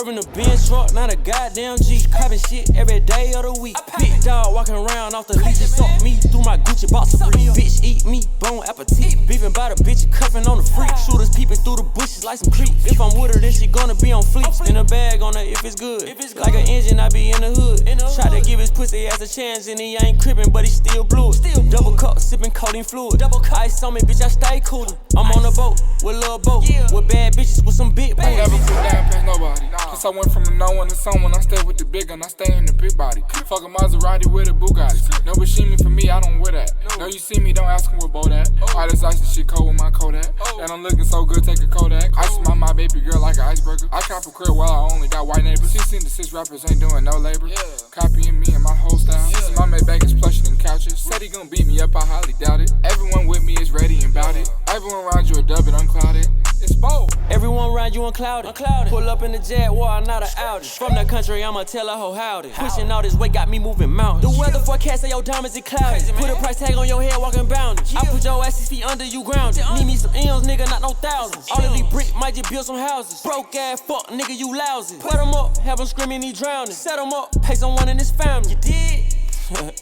Swerving the Benz truck, not a goddamn G. Copping shit every day of the week. Big dog walking around off the leash. Just suck me through my Gucci box of free. Bitch eat me, bon appetit. Beefing by the bitch, cuffing on the freak. Shooters peeping through the bushes like some creeps. If I'm with her, then she gonna be on fleek. Spin a bag on her if it's good. Like an engine, I be in the hood. Try to give his pussy ass a chance, and he ain't crippin', but he still blew it. Double cup, sipping codeine fluid. Ice on me, bitch, I stay coolin'. I'm on a boat, with a little boat. With bad bitches, with some big booties. Never put down past nobody. Cause I went from the no one to someone. I stay with the big gun, I stay in the big body. Fuck a Maserati with a Bugatti. No Bashimi for me, I don't wear that. No, you see me, don't ask him where Bo at. All this ice and shit cold with my Kodak. And I'm looking so good, take a Kodak. I smile my baby girl like an icebreaker. I cop a crib while I only got white neighbors. 16 to 6 rappers ain't doing no labor. Copying me and my whole style. See my Maybach is plusher than couches. Said he gon' beat me up, I highly doubt it. Everyone with me is ready and bout it. Everyone around you a dub it unclouded. It's bold. Everyone around you unclouded. Pull up in the Jaguar, not an Audi. From the country, I'ma tell a hoe howdy. Pushing all this weight got me moving mountains. The weather forecast say your diamonds is cloudy. Put a price tag on your head, walking boundary. I put your ass 6 feet under you grounded. Need me some M's, nigga, not no thousands. All of these bricks might just build some houses. Broke ass fuck, nigga, you lousy. Put them up, have them screaming, he drowning. Set them up, pay someone in his family. You did?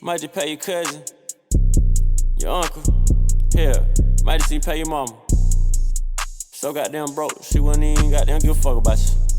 Might just pay your cousin, your uncle. Hell, might just see pay your mama. So goddamn broke, she wouldn't even goddamn give a fuck about you.